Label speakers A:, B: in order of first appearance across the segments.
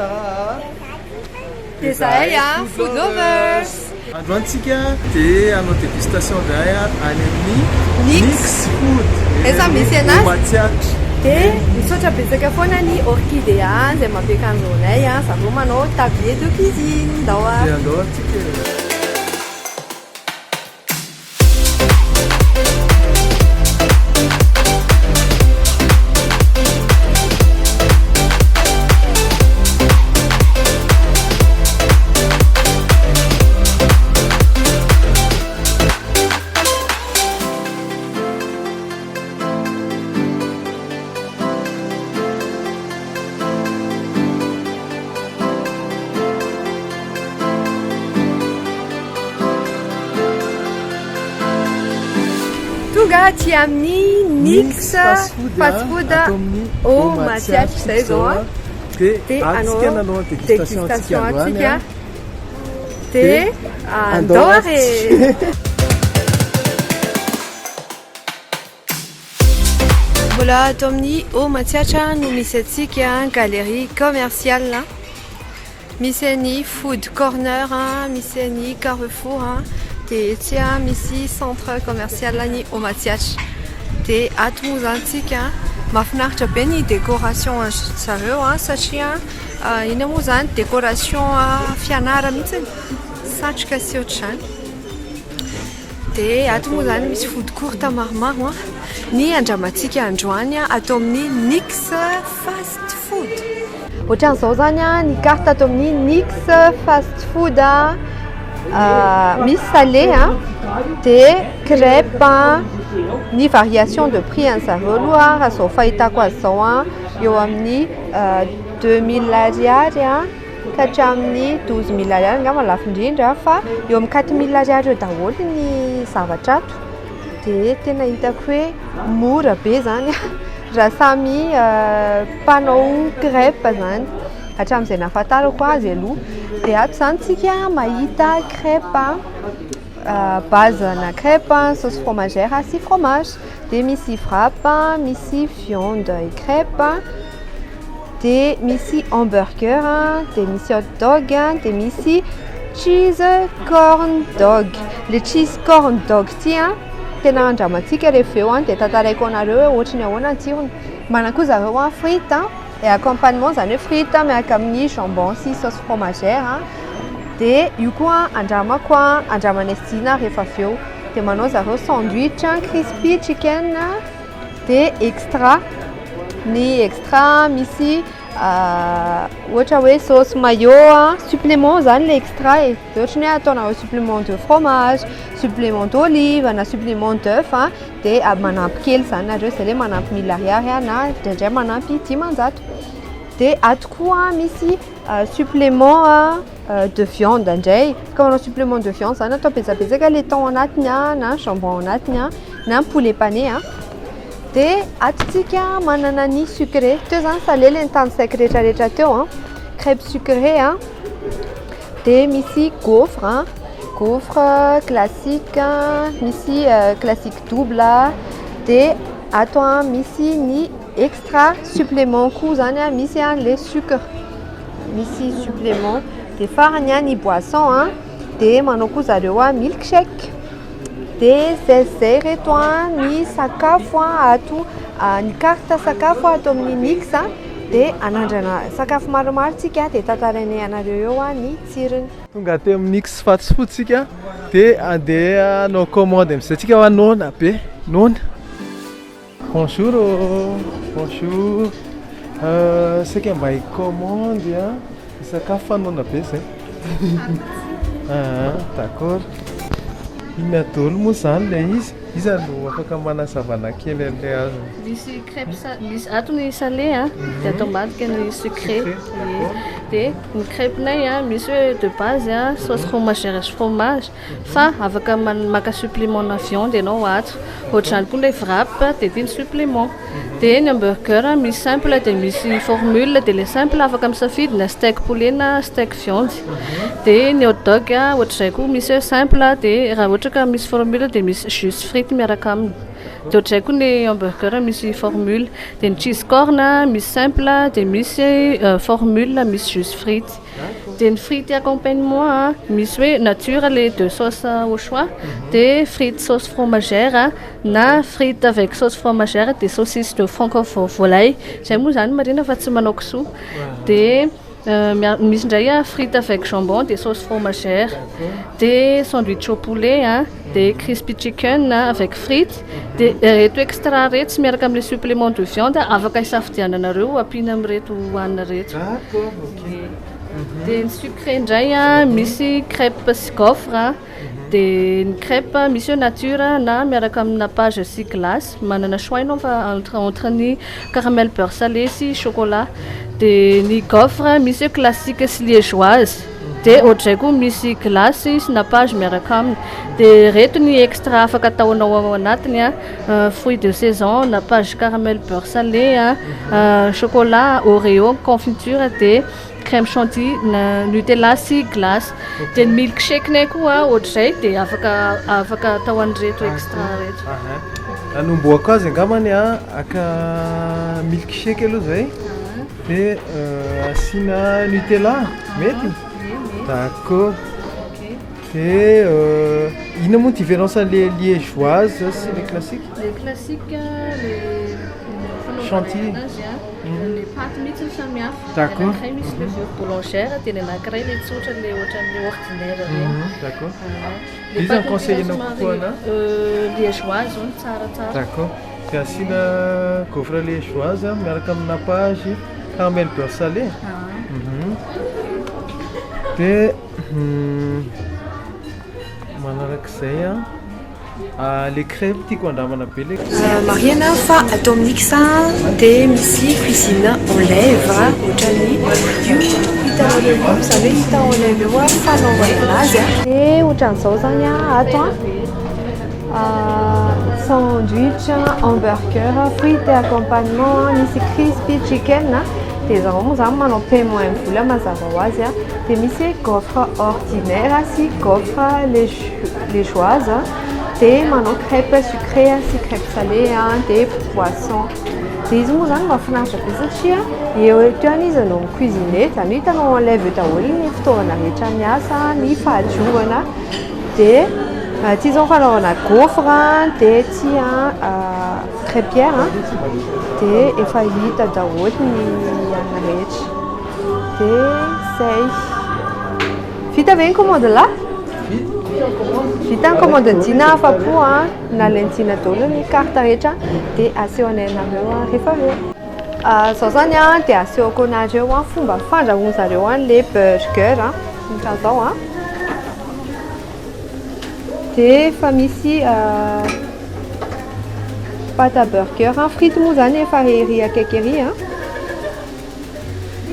A: Sarah.
B: Desay food lovers.
A: Androantsika dia hanao dégustation day any amin'ny Nix Food.
B: Eza misy anazy.
A: Matsiatra.
B: Dia misaotra betsaka foana ny orchidea izay mampiakanjo anay zareo manao tablier de cuisine ndao
A: Dia andao antsika.
B: Tonga ty amin'ny Nix fast food au Matsiatra izay zao
A: dia antsika nanao dégustation antsika
B: dia andao are. Voilà, ato amin'ny au Matsiatra no misy antsika galerie commerciale. Misy any food corner, misy any Carrefour. Dia ety misy centre commercial any au Matsiatra. Dia ato moa zany tsika mahafinaritra be ny décoration zareo satria ina moa zany décoration fianara mihitsy satroka sy ohatr'izany. Dia ato moa zany misy food court maromaro ny andramantsika androany ato amin'ny Nix fast food. Ohatran'izao zany ny carte ato amin'ny Nix fast food misy salé dia crêpe ny variation de prix zareo aloha raha izao fahitako azy zao eo amin'ny 2000 ariary ka hatramin'ny 12000 ariary angamba lafo indrindra fa eo amin'ny 4000 ariary eo daholo ny zavatra ato. Dia tena hitako hoe mora be zany raha samy mpanao crêpe zany hatramin'izay nahafantarako azy aloha. Dia ato zany tsika mahita crêpe base-na crêpe sauce fromagère sy fromage. Dia misy frappe, misy viande et crêpe, dia misy hamburger, dia misy hot dog, dia misy cheese corn dog. Le cheese corn dog ty tena andramantsika rehefa eo dia tantaraiko anareo hoe ohatrany ahoana ny tsirony. Manana koa zareo frite et accompagnement zany hoe frite miaraka amin'ny jambon sy sauce fromagère. Dia io koa andramako andramanay dina rehefa avy eo. Dia manao zareo sandwich crispy chicken dia extra. Ny extra misy ohatra hoe sauce mayo supplément zany le extra dia ohatrany hoe ataonareo supplément de fromage, supplément d'olive na supplément d'œuf dia manampy kely zany nareo izay le manampy 1000 ariary na indraindray manampy 10,000. Dia ato koa misy supplément de viande indray. Ka manao supplément de viande zany atao betsabetsaka le thon anatiny na jambon anatiny na poulet pané. Dia atontsika manana ny sucré. Teo zany salé le nitanisaiko rehetrarehetra teo crêpe sucré dia misy gaufre classique, misy classique double. Dia ato misy ny extra supplément koa zany misy le sucre, misy supplément. Dia farany ny boisson dia manao koa zareo milkshake. Dia zay reto ny sakafo ato ny carte sakafo ato amin'ny Nix. Dia anandrana sakafo maromaro tsika dia tantarainay anareo eo ny tsirony.
A: Tonga teo amin'ny Nix fast food tsika dia andeha hanao commande amin'izay tsika ho anona be nona. Bonjour. Bonjour. Sika mba hicommande sakafo fanona be zay. D'accord. Inona daholo moa zany le izy no afaka manazavana kely le azy.
C: Misy crêpe misy ato ny salé dia atao ambadika ny sucré. Dia ny crêpenay misy hoe de base sauce fromagère sy fromage fa afaka maka supplément na viande ianao ato. Ohatr'izany koa ilay wrap dia ny supplément. Dia ny hamburger misy simple dia misy formule dia le simple afaka misafidy na steak poulet na steak viande. Dia ny hot dog ohatr'izay koa misy simple dia raha ohatra ka misy formule dia misy jus fruit frity miaraka aminy. De ohatr'izay koa ny hamburger misy formule, dia ny cheese corn misy simple, dia misy formule misy juste frity. Dia ny frity accompagnement misy hoe nature les 2 sauces au choix, dia frites sauce fromagère na frites avec sauce fromagère dia saucisse de franc-volaille. Zay moa zany marina fa tsy manao kisoa. Dia misy indray frites avec jambon dia sauce fromagère, dia sandwich au poulet dia crispy chicken avec frites. Dia reto extra reto sy miaraka amin'ilay supplément de viande afaka hisafidiananareo ampiana amin'reto hohanina reto. Dia ny sucré indray misy crêpe sy gaufre, dia ny crêpe misy nature na miaraka amina page sy glace, manana choix ianao fa entre ny caramel beurre salé sy chocolat. Dia ny gaufre misy classique sy liégeoise, dia ohatr'izay koa misy glace sy napage miaraka aminy. Dia reto ny extra afaka ataonao ao anatiny fruits de saison, napage caramel beurre salé, chocolat, oreo, confiture, dia crème chantilly, nutella sy glace. Dia ny milkshake-nay koa ohatr'izay dia afaka atao an'ireto extra reto.
A: Anomboako azy angambany aka milkshake aloha zay, dia asiana nutella mety? D'accord. Dia ina moa différence les liégeoises sy les classiques?
C: Les classiques, les
A: chantilly.
C: Les pâtes mihitsy ny samihafa.
A: D'accord.
C: Anankiray misy le beurre boulangère, dia ny anankiray le tsotra le ohatran'le ordinaire regny.
A: D'accord.
C: Les
A: Iza
C: pâtes
A: conseillenao kokoa na?
C: liégeoise zao ny tsaratsara.
A: D'accord. Dia asiana gaufre liégeoise miaraka amina page caramel beurre salé. Dia manarak'izay les crêpes tiako andramana be le
B: Mariana fa atao amin'ny mixin dia misy cuisine en lèvre ohatrany io hitanareo io izany hoe hita en lèvre eo fanaovana azy dia ohatran'izao zany ato sandwich, hamburger, frites et accompagnement, misy crispy chicken. Dia zaho moa zany manao paiement am-vola mazava ho azy dia misy gaufre ordinaire sy gaufre liégeoise, dia manao crêpe sucré sy crêpe salé dia poisson. Dia izy moa zany mahafinaritra be satria eo eto izy anao cuisiner, zany hitanao enlève daholo ny fitaovana rehetra miasa, ny fahadiovana. Dia ity zao fanaovana gaufre dia ity crêpière dia efa hita daholo ny anina rehetra. Dia zay. Vita ve ny commande là? Vita ny commande dina afa-po nalaintsina daholo ny carte rehetra dia asehonay anareo rehefa avy. Zao zany dia asehoko anareo fomba fandrahoana zareo le burger ohatran'izao dia efa misy pâte à burger, frites moa zany efa ery akaiky ery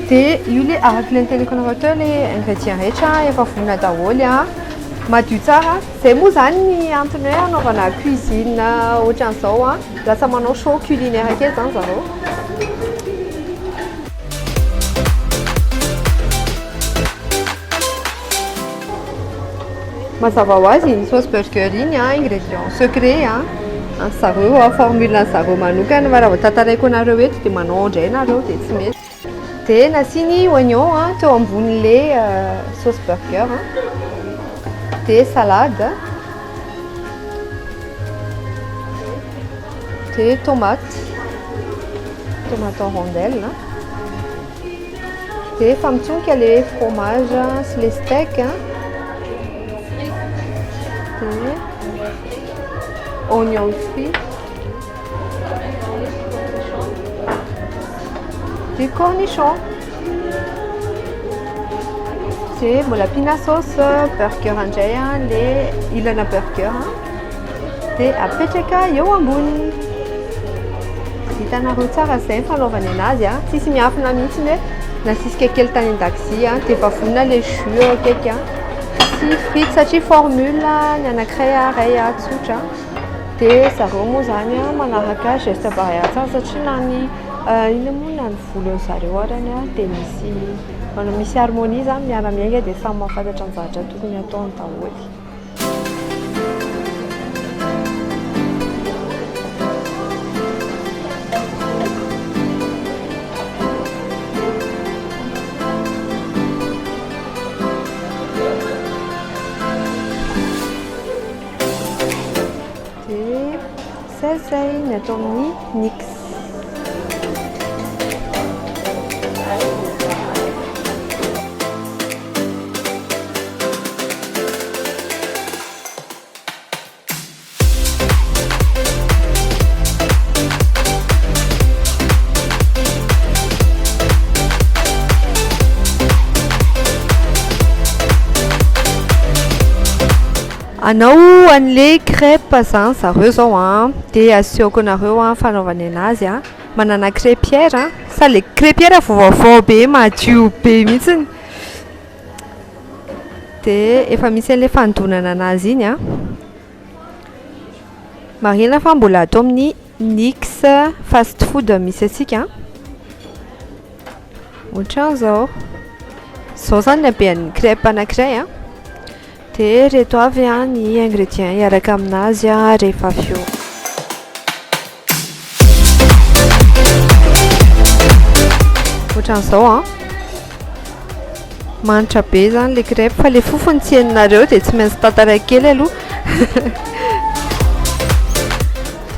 B: dia io le araka le niteniko anareo teo le ingrédient rehetra efa vonona daholo madio tsara. Zay moa zany ny antony hoe anaovana cuisine ohatran'izao lasa manao show culinaire kely zany zareo. Mazava ho azy ny sauce burger iny ingrédient secret zareo formule zareo manokana fa raha vao tantaraiko anareo eto dia manao indray nareo dia tsy mety. Dia nasiany oignon teo ambonin'le sauce burger dia salade dia tomate en rondelle dia efa mitsonka le fromage sy le steak oignon frit des cornichons. C'est mbola pina sauce burger indray le ilana burger dia apetraka eo amboniny. Hitanareo tsara zay fanaovany anazy tsisy miafina mihitsy hoe nasisika kely tany an-dakozia dia efa vonona le jus akaiky sy frites satria formule ny anankiray ray tsotra. Dia zareo moa zany manaraka geste barrière tsara satria na ny ina moa na ny volon'ny zareo arany dia misy harmonie zany miara-miainga dia samy mahafantatra ny zavatra tokony ataony daholo. ny atao amin'ny Nix. Anao an'le crêpe zany zareo zao a, de aseoko anareo a fanaovany anazy a. Manana crêpière a, sa le crêpière vaovao be madio be mihitsiny. De efa misy an'le fanodonana anazy iny a. Marina fa mbola atao amin'ny Nix fast food misy atsika. Ohatran'izao. Zao zany habean'ny crêpe anankiray a. De reto avy a ny ingrédients iaraka aminazy a rehefa avy eo. Ohatran'izao a. Manitra be zany le crêpe fa le fofony tsy hainareo de tsy maintsy tantara kely aloha.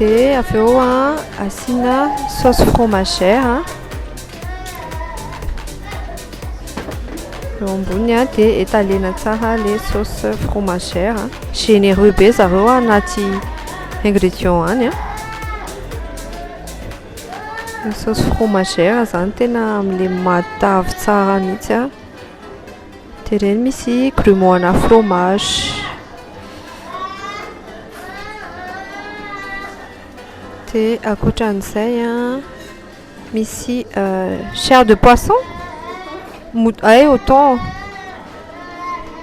B: De avy eo a asiana sauce fromagère a. Eo ambony a de étalena tsara le sauce fromagère a. Généreux be zareo anaty ingrédients any a. Le sauce fromagère zany tena am'le matavy tsara mihitsy a. De reny misy grumeau-na fromage. De ankoatran'izay a misy chair de poisson. Au thon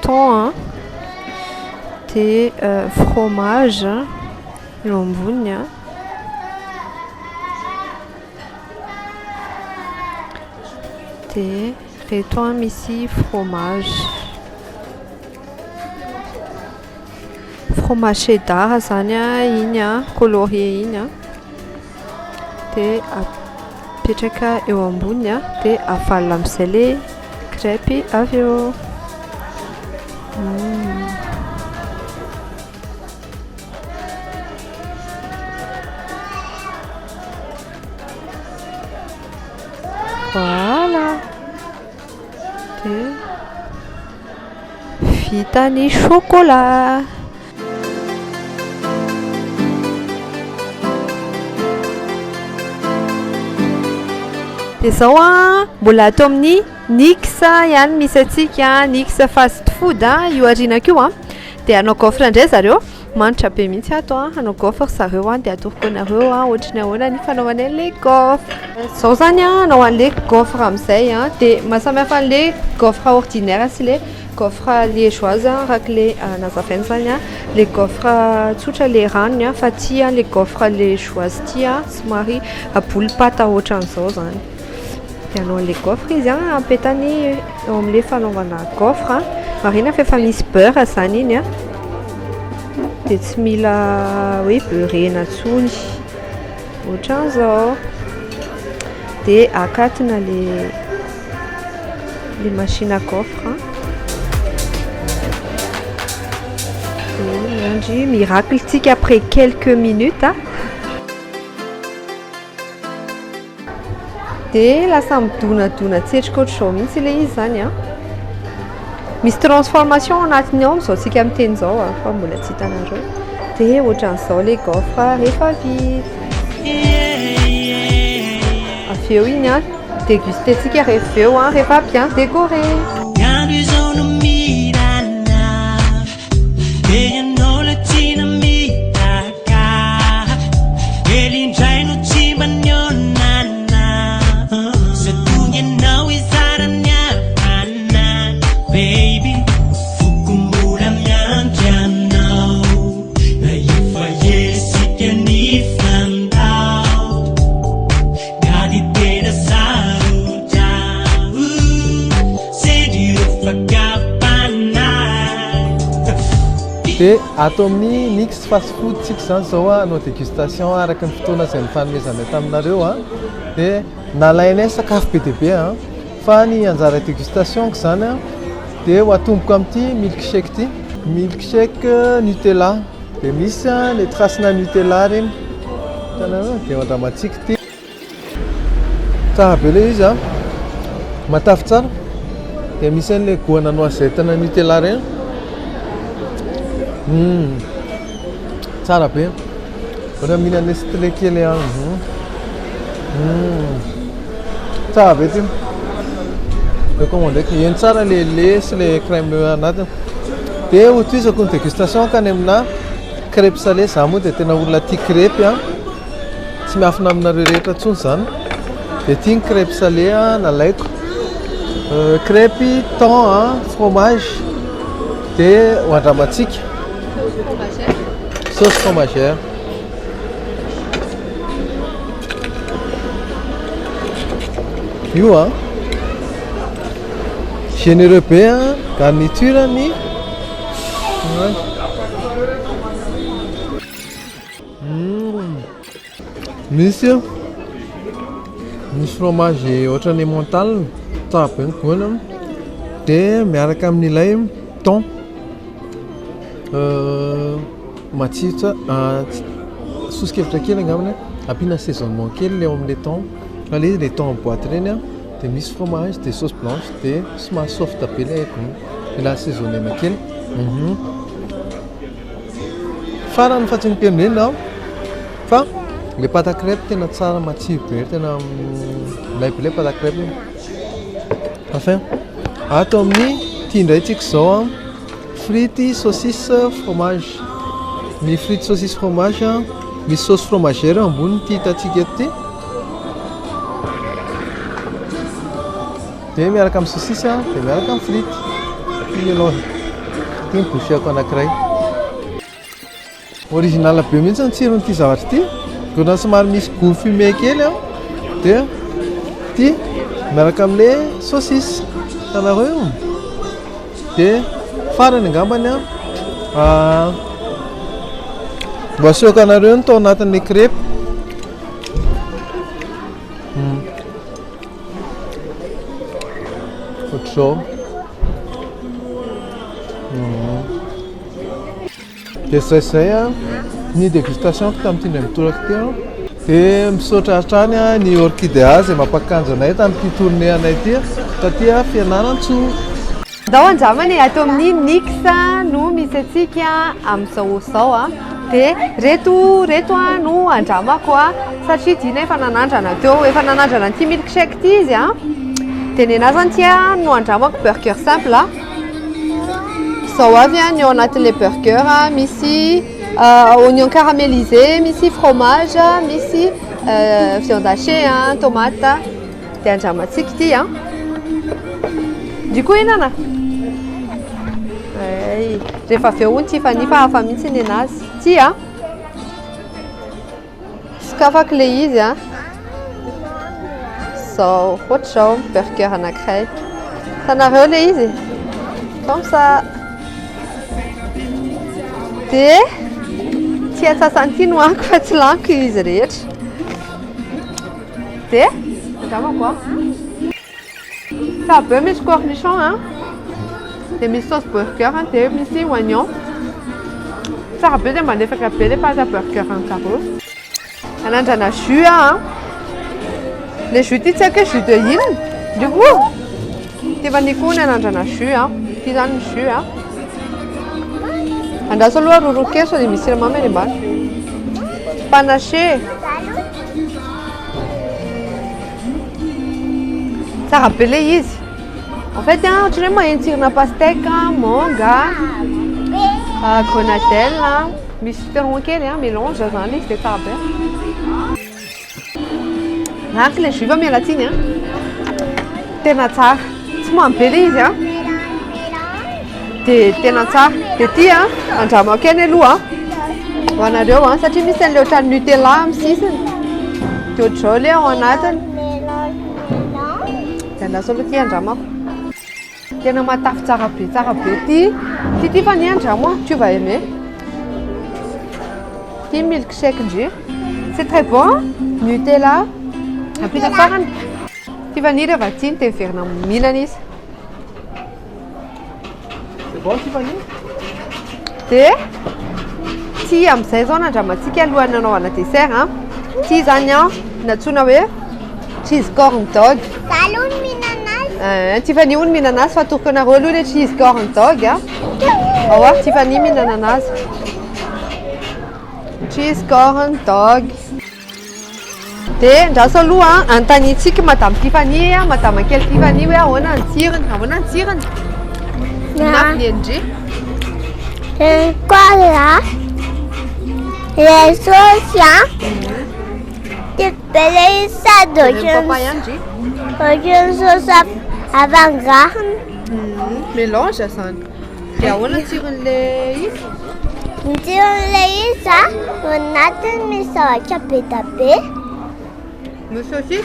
B: hein. De fromage eo ambony a. De reto a misy fromage cheddar zany a, iny a coloré iny a. De apetraka eo ambony a, de avalona amin'izay le crêpe avy eo. Voilà. De vita ny chocolat. De zao a mbola atao amin'ny Nix ihany misy atsika, Nix fast food a, io arinako io a. De anao gaufre indray zareo, manitra be mihitsy ato a, anao gaufre zareo a, de atoroko anareo a ohatrany ahoana ny fanaovana an'le gaufre. Zao zany a anao an'le gaufre amin'izay a, de mahasamihafa an'le gaufre ordinaire sy le gaufre liégeoise araka le nazavaina zany a. Le gaufre tsotra le ranony a, fa ty a le gaufre liégeoise ty a somary aboly pata ohatran'izao zany. De anao le gaufre izy a, apetany eo amin'le fanaovana gaufre. Marina fa efa misy beurre zany iny a. De tsy mila hoe beurrena intsony. Ohatran'izao. De akatina le machine à gaufre. Et miandry miracle-tika après quelques minutes. De lasa midonadona tsetrika ohatr'izao mihitsy le izy zany a. Misy transformation anatiny ao amin'izao tsika miteny zao a, fa mbola tsy hitanareo. De ohatran'izao le gaufre rehefa vita. Avy eo iny a, dégustétsika rehefa eo a, rehefa bien décoré.
A: De atao amin'ny Nix fast food tsika zany zao a, anao dégustation araka ny fotoana izay nifanomezana taminareo a. De nalainay sakafo be dia be a, fa ny anjara dégustation zany a, de ho atomboko amin'ity milkshake ty, milkshake Nutella. De misy le tracena Nutella reny. dia andramatsika ty tsara be le izy a matavy tsara dia misy an'le goana noisette na Nutella reny tsara be ohatra mihinana nestlé kely a tsara be ty recommande ndraiky eny tsara le lait sy le crème anatiny dia hotoizako ny dégustation ka ny amina crêpe salé za moa dia tena olona tia crêpe a tsy miafina aminareo rehetra ntsony zany dia tia ny crêpe salé a nalaiko crêpe thon a fromage dia hoandramatsika sauce fromagère io a généreux be a garniturany misy fromage ohatran'ny mental tsara be ny goana dia miaraka amin'ilay thon matsiro sosikevitra kely angambany ampiana assaisonnement kely le ao amin'le thon fa le izy le thon en boîte reny a dia misy fromage dia sauce blanche dia somary soft be le gony mila assaisonnena kely farany fatsigniteny reny ao fa le pâte à crêpe tena tsara matsiro be tena milay be le pâte à crêpe enfin ato amin'ny tia indray tsika zao a frity saucisse fromage ny frity saucisse fromage a misy sauce fromagère amboniny ty hitatsika eto ty dia miaraka amin'ny saucisse a dia miaraka amin'ny frity ty mélange ty ny boucheko anankiray original be mihitsy ny tsiron'ity zavatra ty gona somary misy goût fumé kely a dia ty miaraka amin'le saucisse tanareo dia farany angambany a mbo asehoka anareo ny tao anatin'le crêpe ohatr'izao dia zay a ny dégustation tamin'ity indray mitoraka ty a dia misaotra hatrany a ny orchidea zay mampakanjo anay tamin'ity tournée anay ty taty a fianaran-tsoa
B: Dao andramanay ato amin'ny Nix no misy atsika amin'izao zao a dia reto a no andramako a satria dina efa nanandrana teo efa nanandrana ty milkshake ty izy a dia ny anazy zany tia no andramako burger simple a zao avy a ny ao anatin'le burger a misy oignon caramélisé misy fromage misy viande hachée a tomate dia andramantsika ty a diko inana rehefa avy eo ny ty fa hafa mihitsy ny anazy ty a sokafako le izy a zao ohatr'izao burger anankiray hitanareo le izy comme ça dia ty atsasany ty no ako fa tsy laniko izy rehetra dia andramako a ça be misy cornichon a dia misy sauce burger dia misy oignon tsara be dia mandefaka be le pâte à burger antsareo anandrana jus a le jus ty tsy haiko jus de ino diko ty vaniko ny anandrana jus a ty zany ny jus a andraso aloha rorokeso dia misy siramamy any ambany panaché tsara be le izy en fait ohatran'ny hoe mahentsirina pastèque manga grenadelle misy citron kely mélange zany izy dia tsara be nanky le jus fa mialatsiny tena tsara tsy mamy be le izy dia tena tsara dia ty andramako eny aloha ho anareo satria misy an'le ohatran'ny Nutella amin'ny sisiny dia ohatr'izao le ao anatiny dia andaso aloha ty andramako tena matafy tsara be ty fa ny andramo tu vas aimer ty milkshake jus c'est très bon Nutella ampita farany ty vanille rehefa tiny dia miverina mihinana izy
A: c'est bon ty vanille
B: dia ty amin'izay zao nandramantsika alohan'ny anaovana dessert Ty zany a natsoina hoe cheese corn dog.
D: Salon minana.
B: Tiffany hono mihinana azy fa atoroko anareo aloha le cheese corn dog a. Ao a Tiffany mihinana azy. Cheese corn dog. Dia ndraso aloha antanitsika madame Tiffany madame kely Tiffany hoe ahoana ny tsirony. Nampiliendry.
D: C'est quoi là? Les sauces, tu peux les ça
B: Papayandry.
D: une sauce avant-garde.
B: Mélange zany. Dia ahoana ny tsiron'le izy?
D: Tu les ça, on a mis ça à taper.
B: Le saucisse.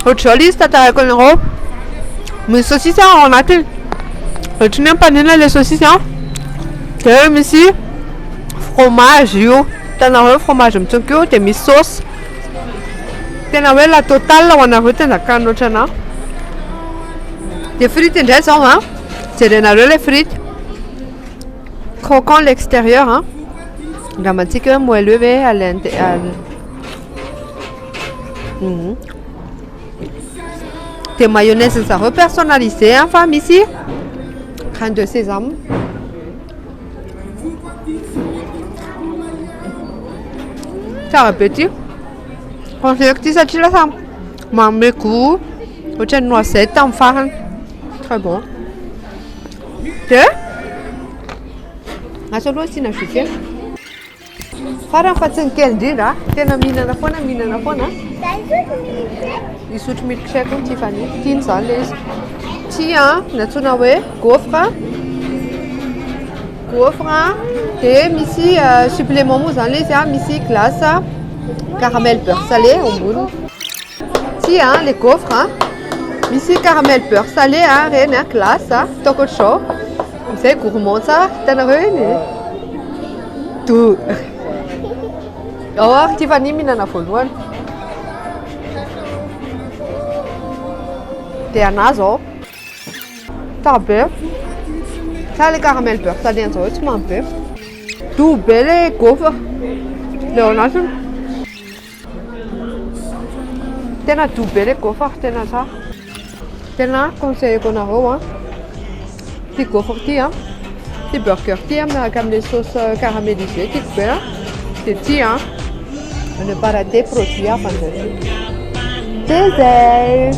B: Ohatr'izao izy tantarako anareo. Misy saucisse ao anatiny. Ohatry ny ampanina le saucisse a. Dia misy fromage io. Hitanareo fromage mitsonko io dia misy sauce. Tena hoe la totale ho anareo tena kany ohatrana. Dia frites indray zao a. Jerenareo le frites. Croquant l'extérieur a. Angamatsika hoe moelleux ve à l'intérieur. Des mayonnaise zareo personnalisé fa misy graine de sésame. Tsara be ty. Conseilleko ty satria lasa manome goût ohatran'ny noisette amin'ny farany. Très bon. Dia asa aloha asiana jus. Farany fa tsy ny kely indrindra, tena mihinana foana. Misotro milkshake ny Tiffany. Tiany zany le izy. Ty a natsoina hoe gaufre. Dia misy supplément moa zany le izy a, misy glace caramel beurre salé amboniny. Ty a le gaufre misy caramel beurre salé reny a glace ataoko ohatr'izao. Amizay gourmand tsara. Hitanareo iny. Do. Ao ary Tiffany mihinana voalohany. Dia anazy zao. Tsara be. Tsara le caramel beurre salé an'izao tsy mamy be. Do be le gaufre. Le ao anatiny. Tena do be le gaufre tena tsara. Tena conseilleko anareo ty gaufre ty ty burger ty miaraka amin'le sauce caramélisée tiako be. Dia ty ne pas rater produit hafan'izay. Dessert.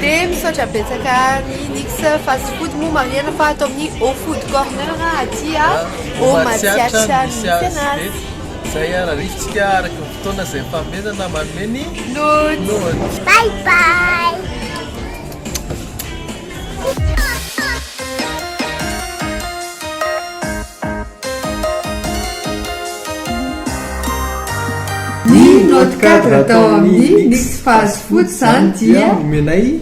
B: Dia misaotra betsaka ny Nix fast food moa mariana fa ato amin'ny Au Food Corner aty au Matsiatra misy anazy.
A: Zay raha rivotsika araka ny fotoana izay fanomezana manome ny
D: Lôty. Bye bye.
B: Ny note 4 atao amin'ny Nix fast food zany dia
A: menay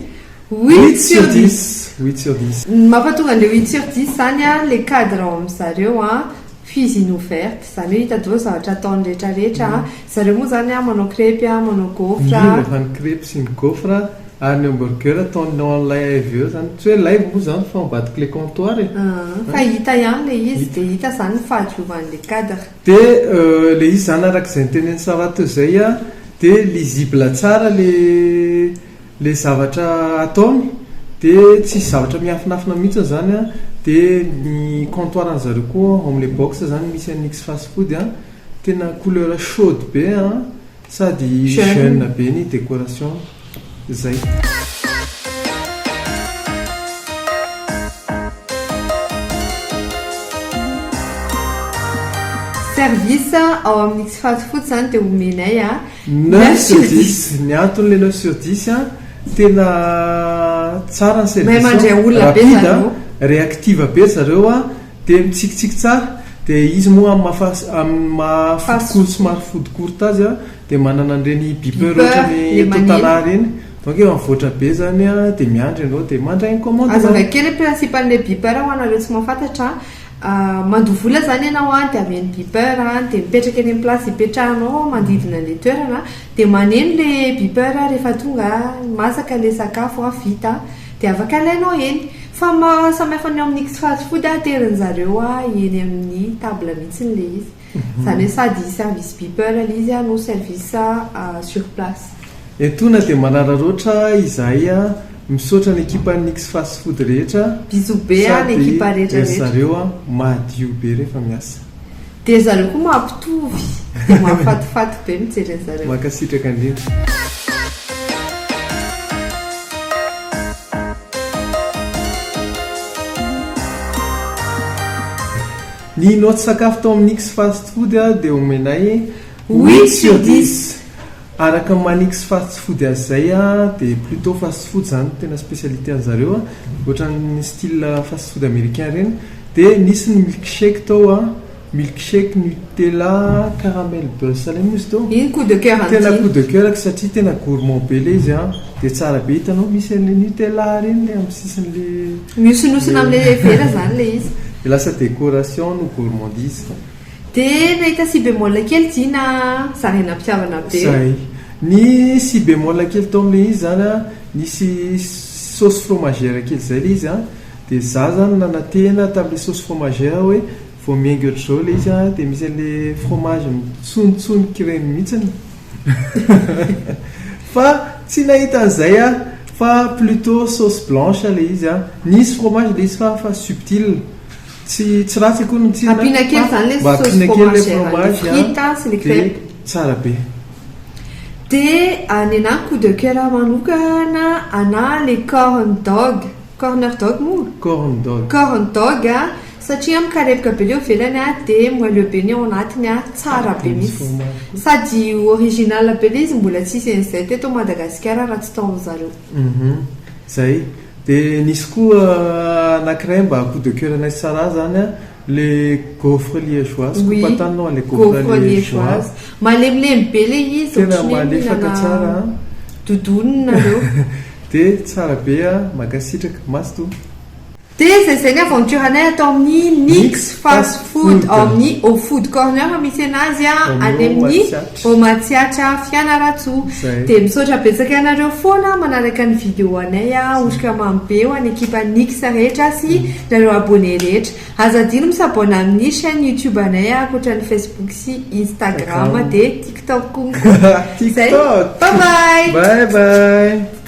B: 8 sur 10.
A: 8 sur 10.
B: Mampatonga an'le 8 sur 10 zany le cadre ao amin'zareo cuisine ouverte zany hoe hitadao zavatra ataony rehetrarehetra. Zareo moa zany manao crêpe manao gaufre.
A: Fa ny crêpe sy ny gaufre ary ny hamburger ataonao en live eo zany tsy hoe live moa zany fa ambadika le comptoir e.
B: Fa hita ihany le izy dia hita zany fahadiovan'le cadre.
A: Dia le izy zany arak'izay nyteneny sara teo zay dia lisible tsara le zavatra ataony dia tsy zavatra miafinafina mihitsy zany dia ny comptoiran'zareo koa am'le box zany misy anix fast food a tena couleur chaude be a sady jeune be ny décoration zay.
B: Service ao amin'nix fast food zany dia omenay a
A: 9/10 ny anton'le 9/10 a tena tsara ny
B: mahay mandray olona be
A: service
B: zareo
A: réactive be zareo a dia mitsikitsiky tsara dia izy moa amin'ny mahafodikory somary fodikory tazy a dia manana an'ireny bipeur ohatrany totala reny donc eo mivoatra be zany a dia miandry ianao dia mandray ny commande
B: azava kely principe an'le bipeur ho anareo tsy mahafantatra mandovola zany ianao a dia avy ny bipeur a dia mipetraka eny amin'ny place ipetrahanao manodidina le toerana dia maneno le bipeur rehefa tonga masaka le sakafo a vita dia afaka alainao eny fa samihafa ny amin'nix fast food a terin zareo a eny amin'ny table mihitsy le izy zany hoe sady service bipeur le izy a no service sur place.
A: etona dia manararoatra izahay a misaotra ny ekipa nix fast food rehetra
B: bisou be a ny ekipa rehetrarehetra
A: zareo a madio be rehefa miasa
B: dia zareo koa mampitovy dia mahafatifaty be mijery zareo
A: makasitraka indrindra. ny note sakafo tao amin'nix fast food a dia omenay 8/10 araka manix fast food azy zay a dia plutôt fast food zany tena spécialité an'zareo a ohatran'ny style fast food américain reny dia nisy ny milkshake tao a milkshake nutella caramel beurre salé mozy tao
B: iny coup de cœur
A: tena coup de cœur satria tena gourmand be le izy a dia tsara be hitanao misy an'le nutella reny le amin'ny sisin'le
B: miosonosina amin'le vera zany le izy
A: lasa décoration no gourmandise
B: dia nahita si bémol kely ty na zarena mpiavana be
A: zay ny si bémol kely tao amin'le izy zany a nisy sauce fromagère kely zay le izy a dia za zany nanantena tamin'le sauce fromagère hoe vao miaingy ohatr'izao le izy a dia misy an'le fromage mitsonitsoniky reny mihitsiny fa tsy nahita an'izay a fa plutôt sauce blanche le izy a nisy fromage le izy fa subtile tsy ratsy akoa no tsina
B: ampiana kely zany le sauce fromagère frita sy le crème
A: tsara be
B: dia ny ana coup de cœur manokana ana le corn dog a satria mikarepoka be leo velany a dia moelleux be ny ao anatiny a tsara be misy sady original be le izy mbola tsisy an'izay teto Madagasikara raha tsy tao zareo
A: zay dia nisy koa anankiray mba coup de cœur anay tsara zany a le gaufre liégeoise kompatanao le gaufre liégeoise
B: malemilemy be le izy
A: tena malefaka tsara
B: dodonina reo
A: dia tsara be a makasitraka masto
B: dia zay ny aventure anay atao amin'ny nix fast food ao amin'ny au food corner misy anazy a any amin'ny au Matsiatra Fianarantsoa dia misaotra betsaka ianareo foana manaraka ny vidéo anay a otrika mamy be ho any ekipa nix rehetra sy nareo abonné rehetra azadino misabona amin'ny chaîne YouTube anay a akoatra ny Facebook sy Instagram dia TikTok koa
A: TikTok
B: bye bye.